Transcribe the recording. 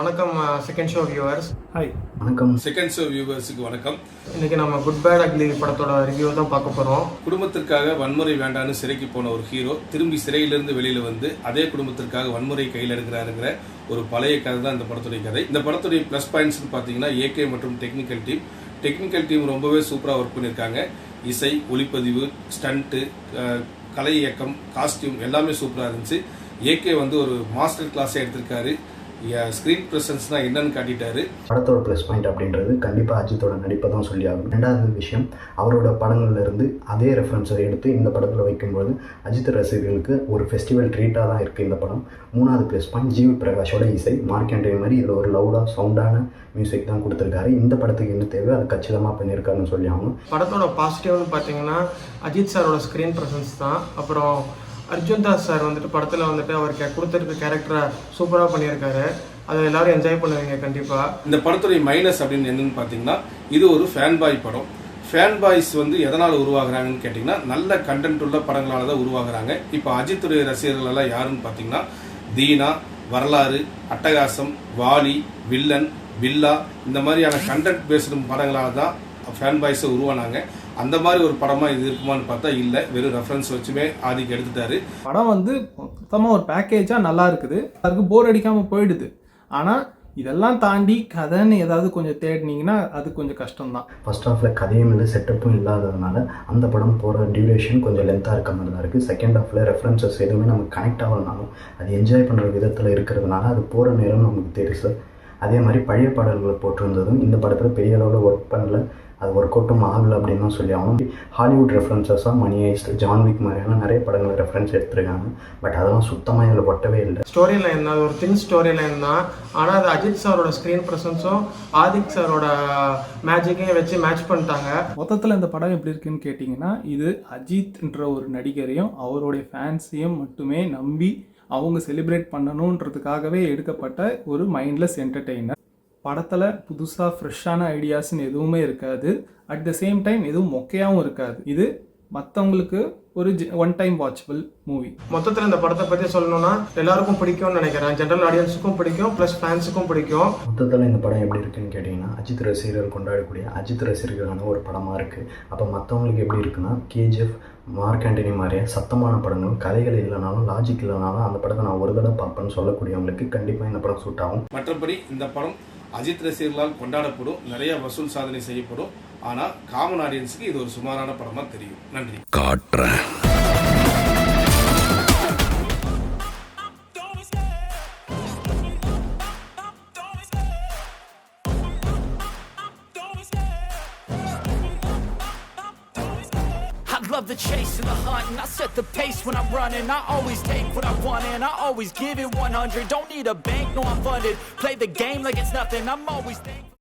வணக்கம் second show viewers. Hi வணக்கம் second show வியூவர்ஸுக்கு வணக்கம். இன்னைக்கு நம்ம குட் பேட் அக்லி படத்தோட ரிவ்யூ தான் பார்க்க போகிறோம். குடும்பத்திற்காக வன்முறை வேண்டான்னு சிறைக்கு போன ஒரு ஹீரோ திரும்பி சிறையிலிருந்து வெளியில் வந்து அதே குடும்பத்திற்காக வன்முறை கையில் எடுக்கிறாருங்கிற ஒரு பழைய கதை தான் இந்த படத்துடைய கதை. இந்த படத்துடைய ப்ளஸ் பாயிண்ட்ஸ்னு பார்த்தீங்கன்னா ஏகே மற்றும் டெக்னிக்கல் டீம் ரொம்பவே சூப்பராக ஒர்க் பண்ணியிருக்காங்க. இசை, ஒளிப்பதிவு, ஸ்டண்ட்டு, கலை இயக்கம், காஸ்டியூம் எல்லாமே சூப்பராக இருந்துச்சு. ஏகே வந்து ஒரு மாஸ்டர் கிளாஸை எடுத்திருக்காரு. ஸ்க்ரீன் ப்ரெசன்ஸ்னா என்னன்னு காட்டிட்டாரு. படத்தோட ப்ளஸ் பாயிண்ட் அப்படின்றது கண்டிப்பாக அஜித்தோட நடிப்பை தான் சொல்லி ஆகும். ரெண்டாவது விஷயம், அவரோட படங்கள்ல இருந்து அதே ரெஃபரன்ஸை எடுத்து இந்த படத்தில் வைக்கும்போது அஜித் ரசிகர்களுக்கு ஒரு ஃபெஸ்டிவல் ட்ரீட்டாக தான் இருக்குது இந்த படம். மூணாவது ப்ளஸ் பாயிண்ட், ஜிவி பிரகாஷோட இசை. மார்க்கெண்டே மாதிரி இதில் ஒரு லவுடாக சவுண்டான மியூசிக் தான் கொடுத்துருக்காரு. இந்த படத்துக்கு என்ன தேவை அது கச்சிதமாக பண்ணியிருக்காருன்னு சொல்லி ஆகணும். படத்தோட பாசிட்டிவ்னு பார்த்தீங்கன்னா அஜித் சாரோட ஸ்க்ரீன் ப்ரெசன்ஸ் தான். அப்புறம் அர்ஜுன் தாஸ் சார் வந்துட்டு படத்தில் வந்துட்டு அவருக்கு கொடுத்துருக்க கேரக்டரை சூப்பராக பண்ணியிருக்காரு. அதை எல்லாரும் என்ஜாய் பண்ணுவீங்க கண்டிப்பாக. இந்த படத்துடைய மைனஸ் அப்படின்னு என்னன்னு பார்த்தீங்கன்னா, இது ஒரு ஃபேன் பாய் படம். ஃபேன் பாய்ஸ் வந்து எதனால் உருவாகுறாங்கன்னு கேட்டிங்கன்னா, நல்ல கண்டென்ட் உள்ள படங்களால் தான் உருவாகுறாங்க. இப்போ அஜித்துடைய ரசிகர்கள் எல்லாம் யாருன்னு பார்த்தீங்கன்னா, தீனா, வரலாறு, அட்டகாசம், வாலி, வில்லன், வில்லா இந்த மாதிரியான கண்டென்ட் பேஸ்டு படங்களால் தான் ஃபேன் பாய்ஸை உருவானாங்க. அந்த மாதிரி ஒரு படமா இது இருக்குமான்னு பார்த்தா இல்லை, வெறும் ரெஃபரன்ஸ் வச்சுமே ஆதிக்கு எடுத்துட்டாரு. படம் வந்து மொத்தமாக ஒரு பேக்கேஜாக நல்லா இருக்குது, அதுக்கு போர் அடிக்காமல் போயிடுது. ஆனால் இதெல்லாம் தாண்டி கதைன்னு ஏதாவது கொஞ்சம் தேடினீங்கன்னா அது கொஞ்சம் கஷ்டம்தான். ஃபர்ஸ்ட் ஹாஃபில் கதையும் இல்லை, செட்டப்பும் இல்லாததுனால அந்த படம் போகிற டியூரேஷன் கொஞ்சம் லென்த்தாக இருக்க மாதிரி தான் இருக்குது. செகண்ட் ஹாஃபில் ரெஃபரன்சஸ் எதுவுமே நமக்கு கனெக்ட் ஆகலனாலும் அது என்ஜாய் பண்ணுற விதத்தில் இருக்கிறதுனால அது போகிற நேரம் நமக்கு தெரியுது. அதே மாதிரி பழைய பாடல்களை போட்டிருந்ததும் இந்த படத்தில் பெரிய அளவில் ஒர்க் பண்ணல, அது ஒர்க் அவுட்டும் ஆகலை அப்படின்னு தான் சொல்லி ஆகணும். ஹாலிவுட் ரெஃபரன்சஸாக மணி ஹைஸ்ட், ஜான்விக் மாதிரியான நிறைய படங்களை ரெஃபரன்ஸ் எடுத்திருக்காங்க. பட் அதெல்லாம் சுத்தமாக இதில் ஒட்டவே இல்லை. ஸ்டோரி லைன் அது ஒரு தின் ஸ்டோரி லைன் தான். ஆனால் அது அஜித் சாரோட ஸ்க்ரீன் ப்ரெசன்ஸும் ஆதிக் சாரோட மேஜிக்கையும் வச்சு மேட்ச் பண்ணிட்டாங்க. மொத்தத்தில் இந்த படம் எப்படி இருக்குன்னு கேட்டிங்கன்னா, இது அஜித்ன்ற ஒரு நடிகரையும் அவருடைய ஃபேன்ஸையும் மட்டுமே நம்பி அவங்க செலிப்ரேட் பண்ணணுன்றதுக்காகவே எடுக்கப்பட்ட ஒரு மைண்ட்லெஸ் என்டர்டெய்னர். படத்தில் புதுசாக ஃப்ரெஷ்ஷான ஐடியாஸ்ன்னு எதுவுமே இருக்காது. அட் த சேம் டைம் எதுவும் மொக்கையாகவும் இருக்காது. இது மற்றவங்களுக்கு ஒரு ஒன் டைம் வாட்சபிள் மூவி. மொத்தத்தில் இந்த படத்தை பற்றி சொல்லணும்னா எல்லாருக்கும் பிடிக்கும்னு நினைக்கிறேன். ஜென்ரல் ஆடியன்ஸுக்கும் பிடிக்கும், ப்ளஸ் ஃபேன்ஸுக்கும் பிடிக்கும். மொத்தத்தில் இந்த படம் எப்படி இருக்குன்னு கேட்டிங்கன்னா, அஜித் ரசிகர்கள் கொண்டாடக்கூடிய அஜித் ரசிகர்களான ஒரு படமாக இருக்குது. அப்போ மற்றவங்களுக்கு எப்படி இருக்குன்னா, கேஜிஎஃப், மார்க் ஆண்டனி மாதிரியே சத்தமான படங்களும் கதைகள் இல்லைனாலும் லாஜிக் இல்லைனாலும் அந்த படத்தை நான் ஒரு தடவை பார்ப்பேன்னு சொல்லக்கூடியவங்களுக்கு கண்டிப்பாக இந்த படம் சூட் ஆகும். மற்றபடி இந்த படம் அஜித் ரசிகர்களால் கொண்டாடப்படும், நிறைய வசூல் சாதனை செய்யப்படும். ஆனால் காமன் ஆடியன்ஸுக்கு இது ஒரு சுமாரான படமாக தெரியும். நன்றி. காட்டுறேன். I love the chase and the hunt, and I set the pace when I'm running. I always take what I want and I always give it 100. Don't need a bank, no I'm funded. Play the game like it's nothing, I'm always thankful.